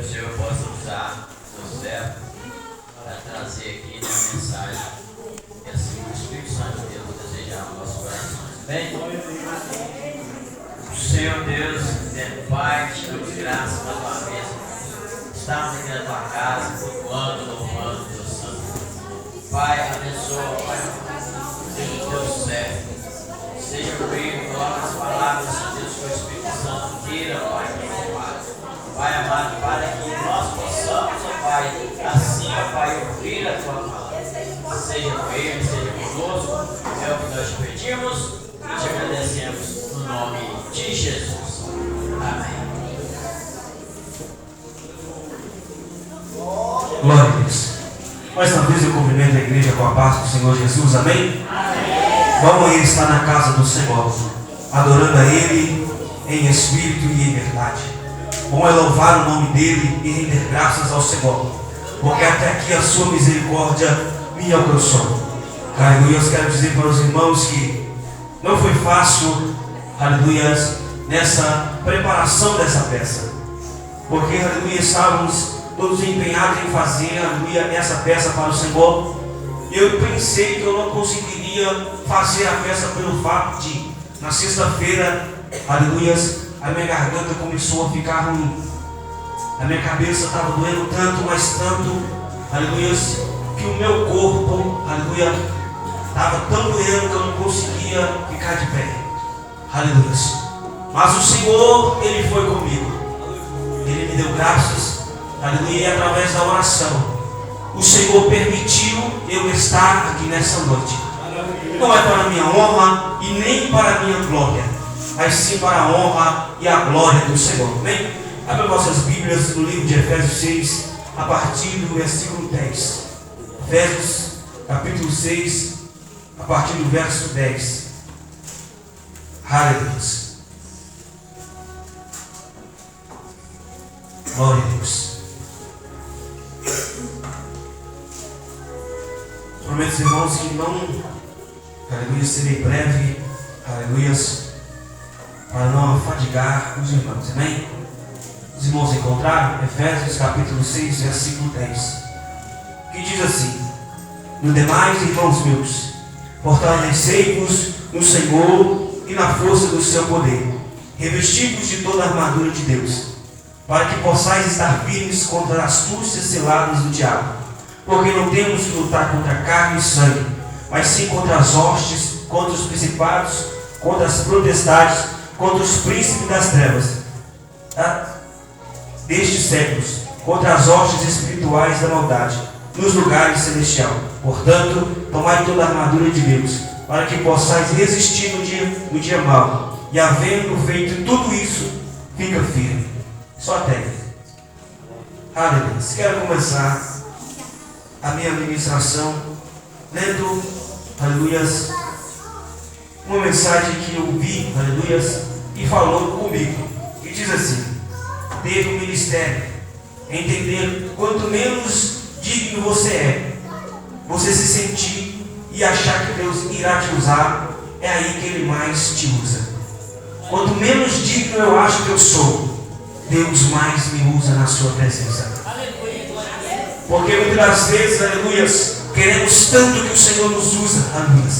o Senhor possa usar seu servo para trazer aqui a mensagem que assim o Espírito Santo de Deus desejar no nosso coração. Bem, Senhor Deus, Pai, te damos graças mais uma vez. Estamos aqui na tua casa, cultuando, louvando teu santo. Pai, abençoa, Pai, seja o teu servo, seja o meio, coloca as palavras de Deus que o Espírito Santo queira, Pai, Pai amado, para que nós possamos, ó Pai, assim, ó Pai, ouvir a tua palavra. Seja com ele, seja conosco, é o que nós te pedimos e te agradecemos no nome de Jesus. Amém. Glória a Deus. Mais uma vez eu cumprimento a igreja com a paz do Senhor Jesus, amém? Amém. Vamos aí estar na casa do Senhor, adorando a Ele em espírito e em verdade. Vamos louvar o nome dEle e render graças ao Senhor, porque até aqui a sua misericórdia me alcançou. Aleluia, eu quero dizer para os irmãos que não foi fácil, aleluia, nessa preparação dessa peça, porque, aleluia, estávamos todos empenhados em fazer, aleluia, essa peça para o Senhor. Eu pensei que eu não conseguiria fazer a peça pelo fato de, na sexta-feira, aleluia, a minha garganta começou a ficar ruim. A minha cabeça estava doendo tanto, mas tanto, aleluia, que o meu corpo, aleluia, estava tão doendo que eu não conseguia ficar de pé. Aleluia. Mas o Senhor, Ele foi comigo. Ele me deu graças. Aleluia, e através da oração, o Senhor permitiu eu estar aqui nessa noite. Não é para a minha honra e nem para a minha glória, mas sim para a honra e a glória do Senhor. Amém? Abra vossas Bíblias no livro de Efésios 6, a partir do versículo 10. Efésios, capítulo 6, a partir do verso 10. Aleluia. Glória a Deus. Prometo, irmãos, que não, aleluia, serei breve, aleluia, para não afadigar os irmãos, amém? Os irmãos encontraram Efésios capítulo 6, versículo 10, que diz assim: no demais, irmãos meus, fortalecei-vos no Senhor e na força do seu poder, revesti-vos de toda a armadura de Deus, para que possais estar firmes contra as astúcias seladas do diabo. Porque não temos que lutar contra carne e sangue, mas sim contra as hostes, contra os principados, contra as potestades, contra os príncipes das trevas destes séculos, contra as hostes espirituais da maldade, nos lugares celestiais. Portanto, tomai toda a armadura de Deus, para que possais resistir no dia mau, e havendo feito tudo isso, fica firme. Só até aí. Aleluia. Quero começar a minha ministração lendo, aleluias, uma mensagem que eu vi, aleluias, e falou comigo, e diz assim: teve um ministério, entender quanto menos digno você é, você se sentir e achar que Deus irá te usar, é aí que Ele mais te usa. Quanto menos digno eu acho que eu sou, Deus mais me usa na sua presença. Porque muitas das vezes, aleluia, queremos tanto que o Senhor nos usa, aleluia.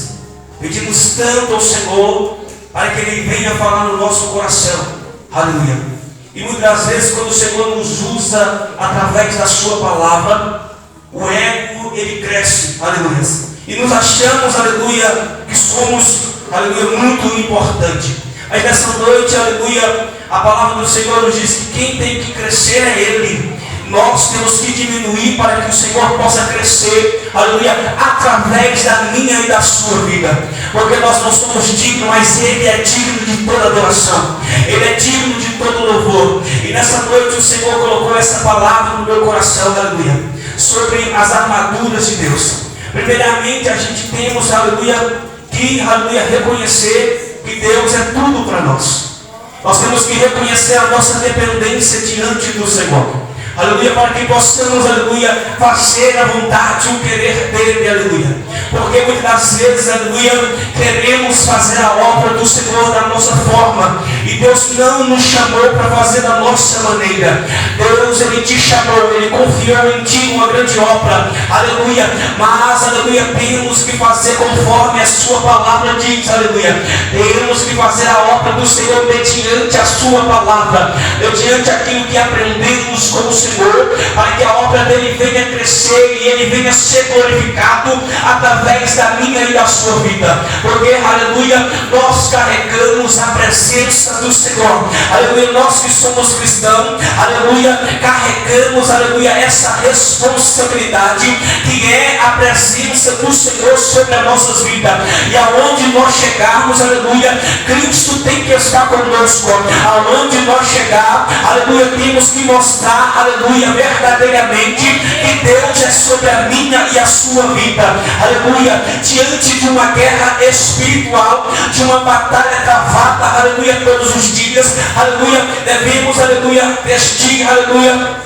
Pedimos tanto ao Senhor para que Ele venha falar no nosso coração, aleluia. E muitas das vezes, quando o Senhor nos usa através da sua palavra, o ego, ele cresce, aleluia. E nos achamos, aleluia, que somos, aleluia, muito importante. Mas nessa noite, aleluia, a palavra do Senhor nos diz que quem tem que crescer é Ele. Nós temos que diminuir para que o Senhor possa crescer, aleluia, através da minha e da sua vida. Porque nós não somos dignos, mas Ele é digno de toda adoração. Ele é digno de todo louvor. E nessa noite o Senhor colocou essa palavra no meu coração, aleluia, sobre as armaduras de Deus. Primeiramente a gente temos, aleluia, que, aleluia, reconhecer que Deus é tudo para nós. Nós temos que reconhecer a nossa dependência diante do Senhor. Aleluia, para que possamos, aleluia, fazer a vontade e o querer dele, aleluia. Porque muitas das vezes, aleluia, queremos fazer a obra do Senhor da nossa forma. E Deus não nos chamou para fazer da nossa maneira. Deus, Ele te chamou, Ele confiou em ti uma grande obra, aleluia. Mas, aleluia, temos que fazer conforme a sua palavra diz, aleluia. Temos que fazer a obra do Senhor mediante a sua palavra, mediante aquilo que aprendemos com o Senhor, para que a obra dele venha crescer e ele venha ser glorificado através da minha e da sua vida. Porque, aleluia, nós carregamos a presença do Senhor, aleluia. Nós que somos cristãos, aleluia, carregamos, aleluia, essa responsabilidade que é a presença do Senhor sobre as nossas vidas. E aonde nós chegarmos, aleluia, Cristo tem que estar conosco. Aonde nós chegar, aleluia, temos que mostrar, aleluia, verdadeiramente que Deus é sobre a minha e a sua vida, aleluia. Diante de uma guerra espiritual, de uma batalha travada, aleluia, todos os dias, aleluia, devemos, aleluia, vestir, aleluia,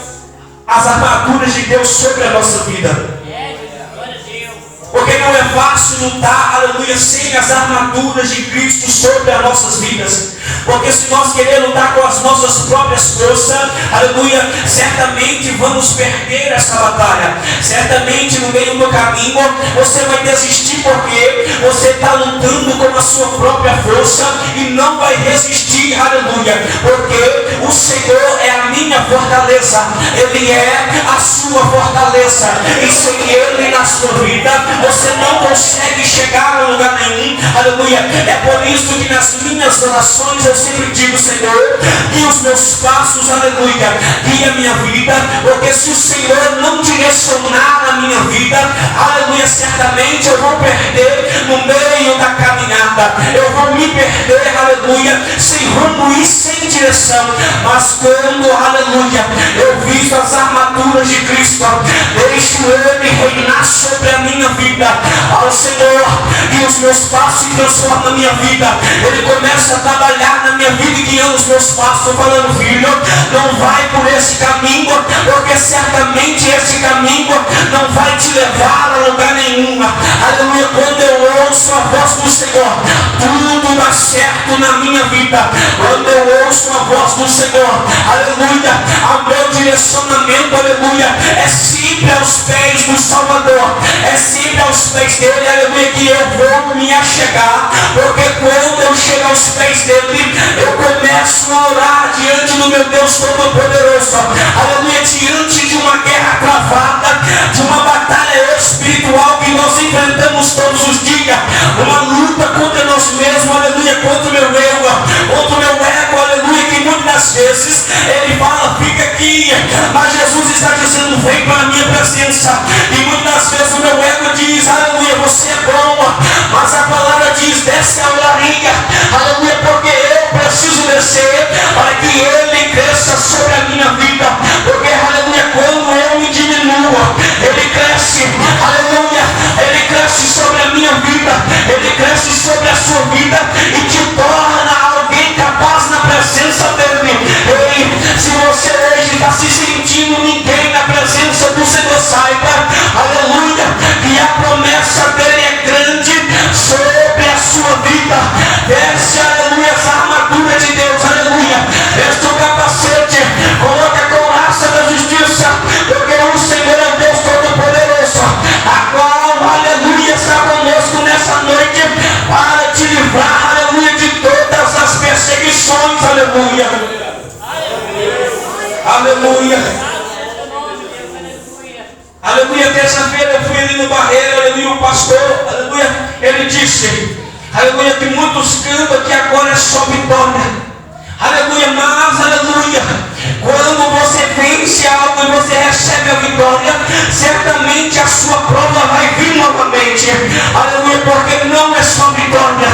as armaduras de Deus sobre a nossa vida. Porque não é fácil lutar, aleluia, sem as armaduras de Cristo sobre as nossas vidas. Porque se nós queremos lutar com as nossas próprias forças, aleluia, certamente vamos perder essa batalha. Certamente no meio do caminho você vai desistir, porque você está lutando com a sua própria força e não vai resistir, aleluia. Porque o Senhor é a minha fortaleza, Ele é a sua fortaleza. E sem Ele na sua vida, você não consegue chegar a lugar nenhum, aleluia. É por isso que nas minhas orações eu sempre digo: Senhor, guia os meus passos, aleluia, guia a minha vida. Porque se o Senhor não direcionar a minha vida, aleluia, certamente eu vou perder no meio da caminhada. Eu vou me perder, aleluia, sem rumo e sem direção. Mas quando, aleluia, eu visto as armaduras de Cristo, deixo Ele reinar sobre a minha vida. Ao Senhor, e os meus passos e transforma a minha vida. Ele começa a trabalhar na minha vida e guiando os meus passos, falando: filho, não vai por esse caminho, porque certamente esse caminho não vai te levar a lugar nenhum. Aleluia. Quando eu ouço a voz do Senhor, tudo dá certo na minha vida. Quando eu ouço a voz do Senhor, aleluia, o meu direcionamento, aleluia, é sempre aos pés do Salvador, é sempre aos pés dele, aleluia, que eu vou me achegar. Porque quando eu chego aos pés dele, eu começo a orar diante do meu Deus Todo-Poderoso, aleluia, diante de uma guerra travada, de uma batalha espiritual que nós enfrentamos todos os dias, uma luta contra nós mesmos, aleluia, contra o meu ego, aleluia, que muitas vezes ele fala: fica aqui, mas Jesus está dizendo: vem para a minha presença. E muitas vezes o meu ego diz: aleluia, você é bom, mas a palavra diz: desce a olaria, aleluia, porque eu preciso descer para que Ele cresça sobre a minha vida. Porque, aleluia, quando eu me diminuo, Ele cresce, aleluia, Ele cresce sobre a minha vida, Ele cresce sobre a sua vida e te torna alguém capaz na presença dEle. Ei, se você hoje está se sentindo ninguém na presença do Senhor, saiba, aleluia, que a promessa dEle é grande sobre a sua vida. Desce, aleluia, as armaduras de Deus, aleluia, veste o capacete, coloca a couraça da justiça, porque o Senhor é o Deus Todo-Poderoso, a qual, aleluia, está conosco nessa noite para te livrar, aleluia, de todas as perseguições, aleluia, aleluia. Aleluia, terça-feira eu fui ali no Barreiro, aleluia, o pastor, aleluia, ele disse, aleluia, que muitos cantam que agora é só vitória. Aleluia, mas, aleluia, quando você vence algo e você recebe a vitória, certamente a sua prova vai vir novamente. Aleluia, porque não é só vitória.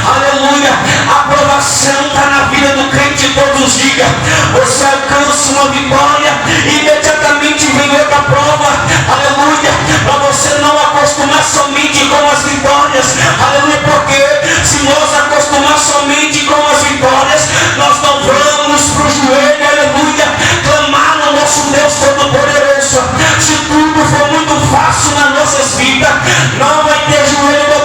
Aleluia, a aprovação está na vida do crente todos os dias. Você alcança uma vitória e imediatamente vem outra prova. Aleluia, para você não acostumar somente com as vitórias. Aleluia, porque se nós acostumar somente com as vitórias, nós não vamos para o joelho, aleluia, clamar no nosso Deus Todo-Poderoso. Se tudo for muito fácil nas nossas vidas, não vai ter joelho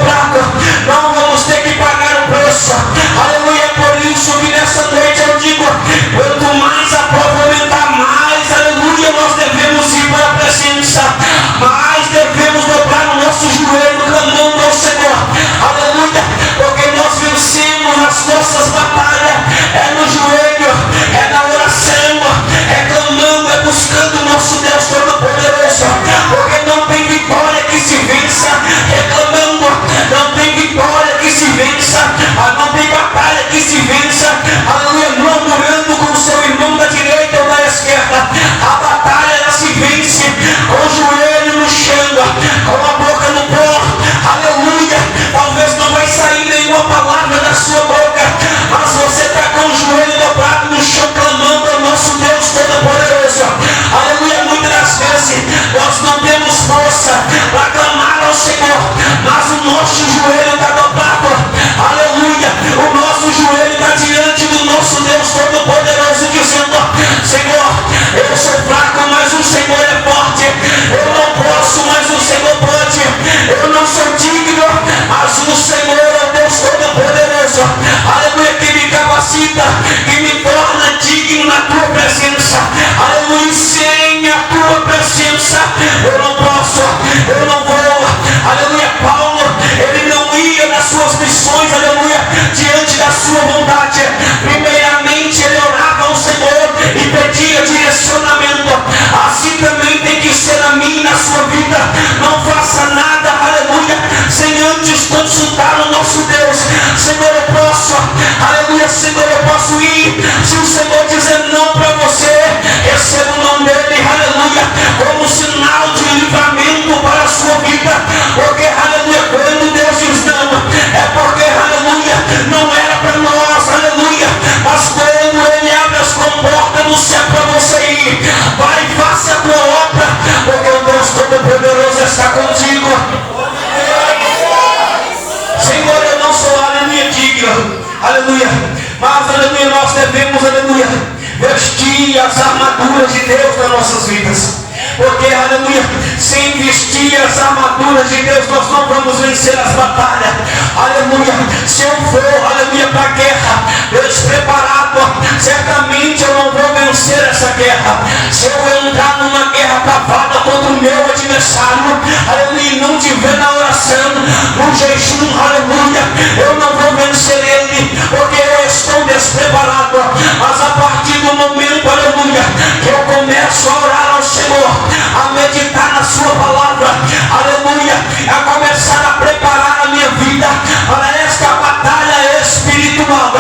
vestir as armaduras de Deus nas nossas vidas. Porque, aleluia, sem vestir as armaduras de Deus, nós não vamos vencer as batalhas. Aleluia. Se eu for, aleluia, para a guerra despreparado, certamente eu não vou vencer essa guerra. Se eu entrar numa guerra travada contra o meu adversário, aleluia, e não tiver na oração, no jejum, aleluia, eu não vou vencer ele, porque eu estou despreparado. Mas a partir do momento, aleluia, que eu começo a orar ao Senhor, a meditar na sua palavra, aleluia, a começar a preparar a minha vida para esta batalha espiritual,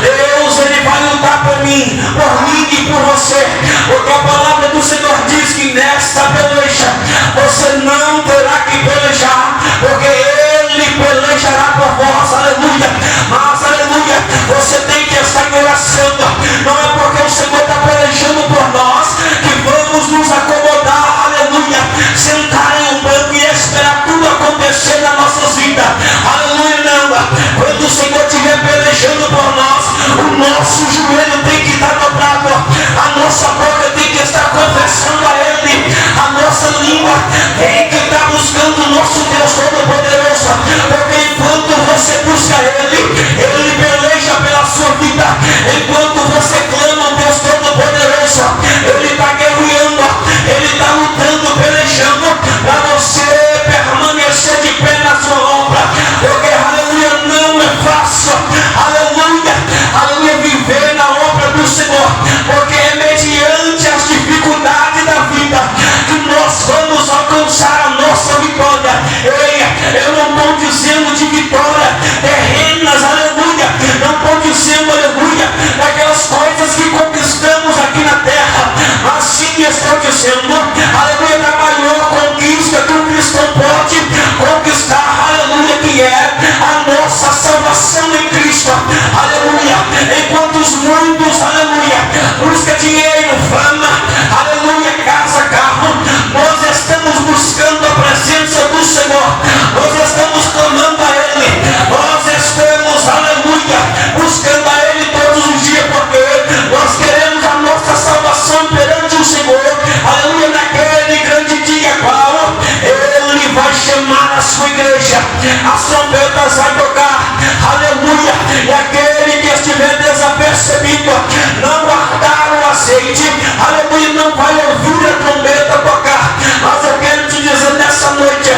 Deus, ele vai lutar por mim e por você, porque a palavra do Senhor diz que nesta peleja você não terá que pelejar, porque ele pelejará por vós, aleluia. Mas, aleluia, você tem que estar em oração. Não é porque o Senhor está pelejando por nós que vamos nos acomodar, aleluia, sentar em um banco e esperar tudo acontecer na nossa vida, aleluia. Não, quando o Senhor estiver pelejando por nós, o nosso joelho tem que estar dobrado, a nossa boca tem que estar confessando a Ele, a nossa língua tem que estar buscando o nosso Deus Todo-Poderoso, porque enquanto você busca Ele, Ele peleja pela sua vida. Enquanto você clama ao Deus Todo-Poderoso, Ele está guerreando, Ele está lutando, pelejando para você permanecer de pé na sua obra, porque, aleluia, não é fácil, aleluia, viver na obra do Senhor, porque é mediante as dificuldades da vida que nós vamos alcançar a nossa vitória. Ei, eu não estou dizendo de vitória terrenas, aleluia, não estou dizendo, aleluia, daquelas coisas que conquistamos aqui na terra, mas sim estou dizendo, aleluia, da maior conquista que um cristão pode conquistar, aleluia, que é a nossa salvação em Cristo, aleluia. Enquanto os muitos, aleluia, busca dinheiro, fama, aleluia, casa, carro, nós estamos buscando a presença do Senhor, nós estamos clamando a Ele, nós estamos, aleluia, buscando a Ele todos os dias, porque nós queremos a nossa salvação perante o Senhor, aleluia, naquele grande dia qual Ele vai chamar a sua igreja, as trombetas vai tocar, aleluia, e aquele que estiver desapercebido, não guardar o azeite, aleluia, não vai ouvir a trombeta tocar. Mas eu quero te dizer nessa noite,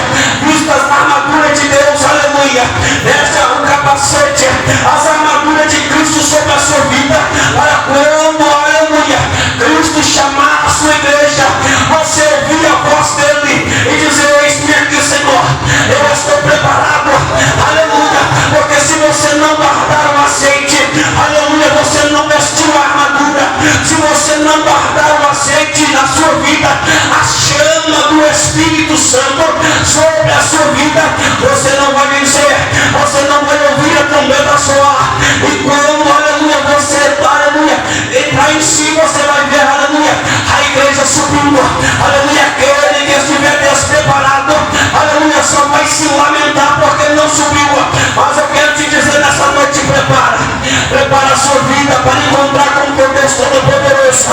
vista as armaduras de Deus, aleluia, veste o capacete, as armaduras de Cristo sobre a sua vida, para quando, aleluia, Cristo chamar a sua igreja, você ouvir a voz dele e dizer: eis-me aqui, Senhor, eu estou preparado, aleluia, porque se você não guardar o azeite, aleluia, você não vestiu a armadura, se você não guardar o azeite na sua vida, a chama do Espírito Santo sobre a sua vida, você não vai vencer, você não vai ouvir a trombeta soar, e quando, aleluia, você, aleluia, entrar em si, você vai ver, aleluia, a igreja subindo, aleluia, aquele que estiver despreparado, aleluia, só vai se lamentar porque não subiu. Mas eu quero te dizer nessa noite, prepara a sua vida para encontrar com o teu Deus Todo-Poderoso.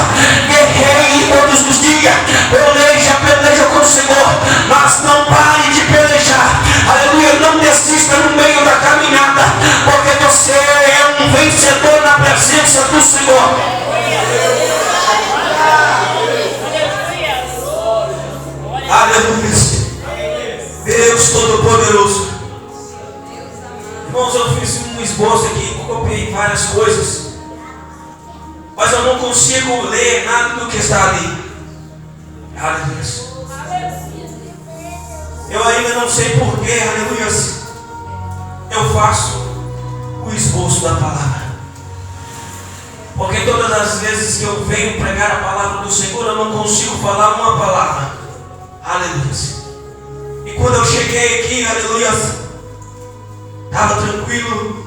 Guerreie todos os dias, peleja com o Senhor, mas não pare de pelejar, aleluia, não desista no meio da caminhada, porque você é um vencedor na presença do Senhor. Aleluia, Deus Todo-Poderoso. Irmãos, eu fiz um esboço aqui, copiei várias coisas, mas eu não consigo ler nada do que está ali. Aleluia. Eu ainda não sei porquê, aleluia, eu faço o esboço da palavra, porque todas as vezes que eu venho pregar a palavra do Senhor, eu não consigo falar uma palavra. Aleluia. E quando eu cheguei aqui, aleluia, estava tranquilo,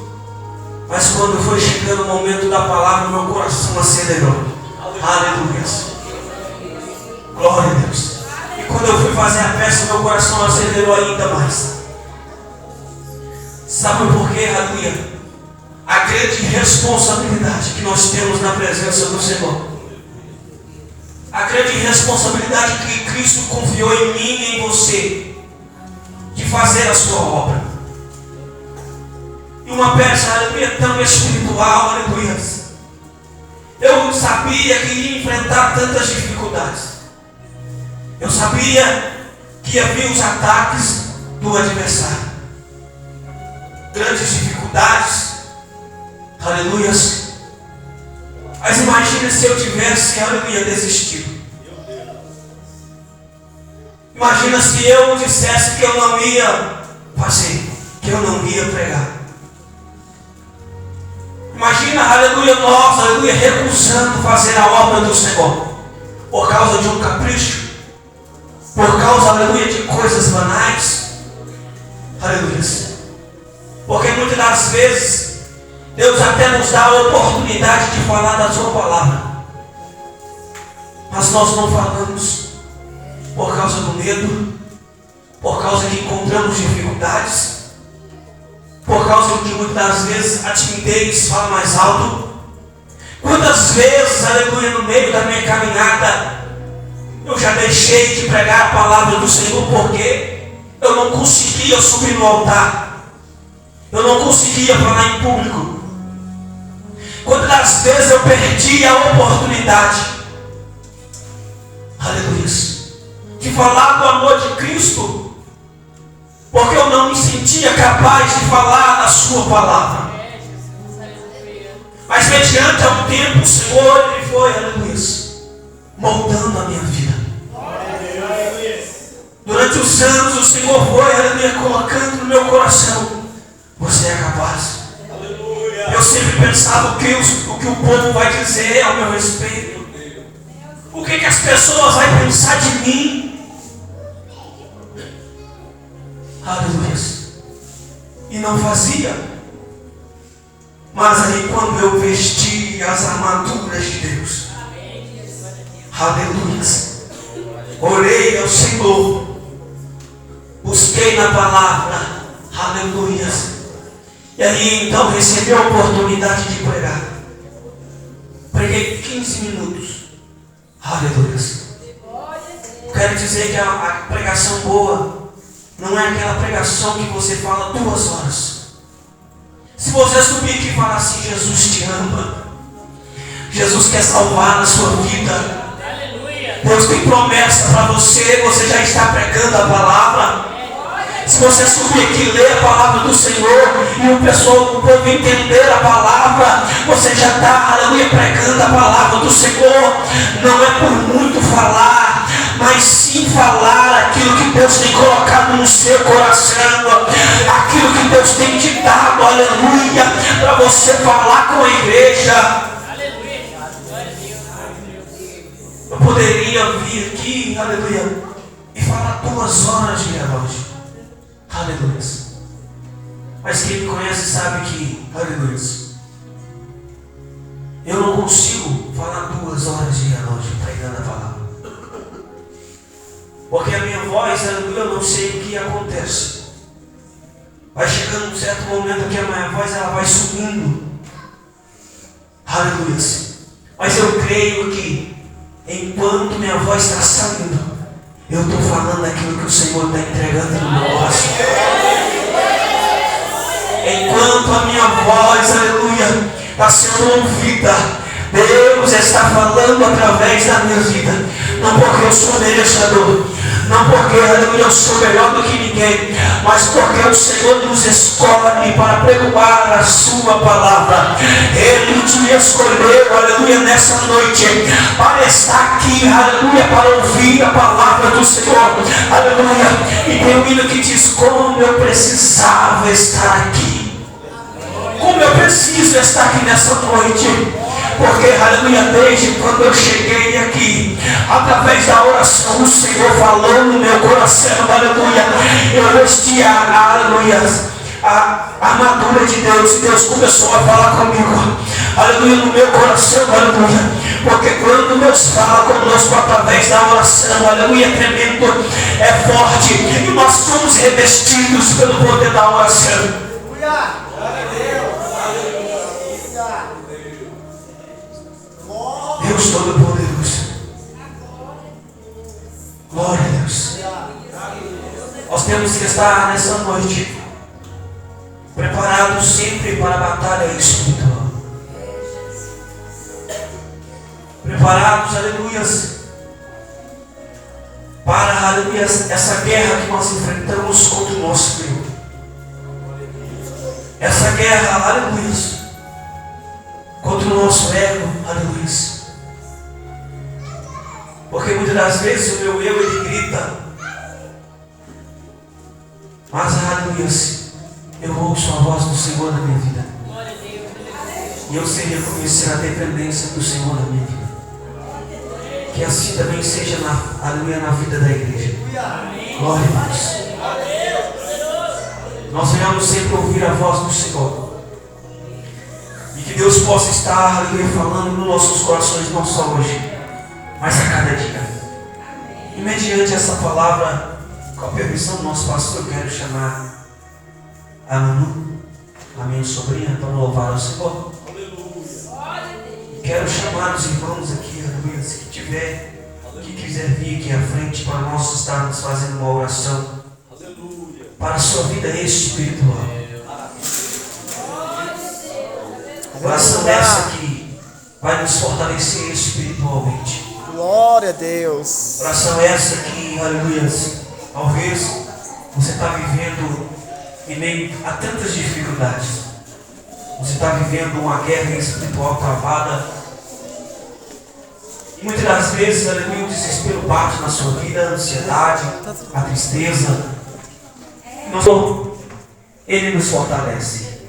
mas quando foi chegando o momento da palavra, meu coração acelerou. Aleluia. Glória a Deus. E quando eu fui fazer a peça, meu coração acelerou ainda mais. Sabe por quê? Aleluia. A grande responsabilidade que nós temos na presença do Senhor a grande responsabilidade que Cristo confiou em mim e em você, de fazer a sua obra. E uma peça, aleluia, tão espiritual, aleluia. Eu sabia que ia enfrentar tantas dificuldades. Eu sabia que ia vir os ataques do adversário. Grandes dificuldades, aleluias. Mas imagine se eu tivesse, aleluia, desistido. Imagina se eu dissesse que eu não ia fazer, que eu não ia pregar. Imagina, aleluia, nós, aleluia, recusando fazer a obra do Senhor, por causa de um capricho, por causa, aleluia, de coisas banais, aleluia. Porque muitas das vezes, Deus até nos dá a oportunidade de falar da sua palavra, mas nós não falamos, por causa do medo, por causa que encontramos dificuldades, por causa de muitas das vezes a timidez fala mais alto. Quantas vezes, aleluia, no meio da minha caminhada, eu já deixei de pregar a palavra do Senhor porque eu não conseguia subir no altar, eu não conseguia falar em público. Quantas das vezes eu perdi a oportunidade, aleluia, de falar do amor de Cristo, porque eu não me sentia capaz de falar a sua palavra. Mas mediante ao tempo, o Senhor, Ele foi, aleluia, moldando a minha vida. Durante os anos, o Senhor foi, aleluia, colocando no meu coração: você é capaz. Eu sempre pensava o que o povo vai dizer ao meu respeito. O que as pessoas vão pensar de mim. Aleluia. E não fazia. Mas aí quando eu vesti as armaduras de Deus, aleluia, orei ao Senhor, busquei na palavra, aleluia, e aí então recebi a oportunidade de pregar. Preguei 15 minutos, aleluia. Quero dizer que a pregação boa não é aquela pregação que você fala 2 horas. Se você subir aqui e falar assim: Jesus te ama, Jesus quer salvar a sua vida, Deus tem promessa para você, você já está pregando a palavra. Se você subir aqui e ler a palavra do Senhor e o povo entender a palavra, você já está, aleluia, pregando a palavra do Senhor. Não é por muito falar, mas sim falar aquilo que Deus tem colocado no seu coração, aquilo que Deus tem te dado, aleluia, para você falar com a igreja. Eu poderia vir aqui, aleluia, e falar 2 horas de relógio, aleluia. Mas quem me conhece sabe que, aleluia, eu não consigo falar 2 horas de relógio pregando a palavra. Porque a minha voz, aleluia, eu não sei o que acontece. Vai chegando um certo momento que a minha voz ela vai subindo, aleluia. Mas eu creio que enquanto minha voz está saindo, eu estou falando aquilo que o Senhor está entregando no meu coração. Enquanto a minha voz, aleluia, está sendo ouvida, Deus está falando através da minha vida. Não porque eu sou merecedor, não porque, aleluia, eu sou melhor do que ninguém, mas porque o Senhor nos escolhe para pregoar a sua palavra. Ele te escolheu, aleluia, nessa noite para estar aqui, aleluia, para ouvir a palavra do Senhor, aleluia. E tem um hino que diz: como eu precisava estar aqui, como eu preciso estar aqui nessa noite. Porque, aleluia, desde quando eu cheguei aqui, através da oração, o Senhor falou no meu coração, aleluia, eu vesti aleluia, a armadura de Deus, e Deus começou a falar comigo, aleluia, no meu coração, aleluia, porque quando Deus fala conosco através da oração, aleluia, tremendo, é forte, e nós somos revestidos pelo poder da oração. Deus Todo-Poderoso, temos que estar nessa noite preparados sempre para a batalha espiritual. Preparados, aleluias, para, aleluias, essa guerra que nós enfrentamos contra o nosso Deus. Essa guerra, aleluias, contra o nosso ego, aleluias. Porque muitas das vezes o meu eu, ele grita, mas, aleluias, eu ouço a voz do Senhor na minha vida. E eu sei reconhecer a dependência do Senhor na minha vida. Que assim também seja aleluia, na vida da igreja. Glória a Deus. Nós venhamos sempre ouvir a voz do Senhor. E que Deus possa estar, aleluia, falando nos nossos corações, não só hoje, mas a cada dia. E mediante essa palavra, com a permissão do nosso pastor, eu quero chamar a Manu, a minha sobrinha, para louvar ao Senhor. Quero chamar os irmãos aqui, aleluia, que quiser vir aqui à frente para nós estarmos fazendo uma oração para a sua vida espiritual. Oração essa que vai nos fortalecer espiritualmente. Glória a Deus. Oração essa que, aleluia, talvez você está vivendo em meio a tantas dificuldades. Você está vivendo uma guerra espiritual travada. E muitas das vezes, aleluia, o desespero bate na sua vida, a ansiedade, a tristeza. Ele nos fortalece.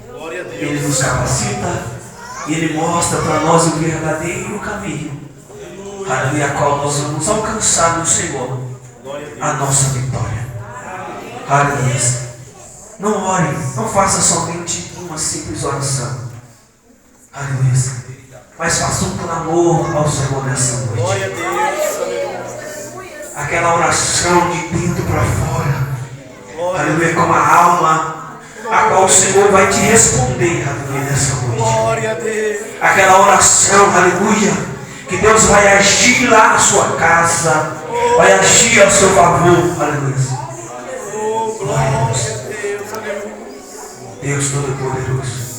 Ele nos capacita. E Ele mostra para nós o verdadeiro caminho. Aleluia, a qual nós vamos alcançar no Senhor a nossa vitória. Aleluia. Não ore, não faça somente uma simples oração. Aleluia. Mas faça um clamor ao Senhor nessa noite. Glória a Deus. Aquela oração de dentro para fora. Glória. Aleluia, como a alma, a qual o Senhor vai te responder, aleluia, nessa noite. Glória a Deus. Aquela oração, aleluia, que Deus vai agir lá na sua casa, vai agir ao seu favor, aleluia. Oh, glória a Deus. Aleluia. Deus Todo-Poderoso.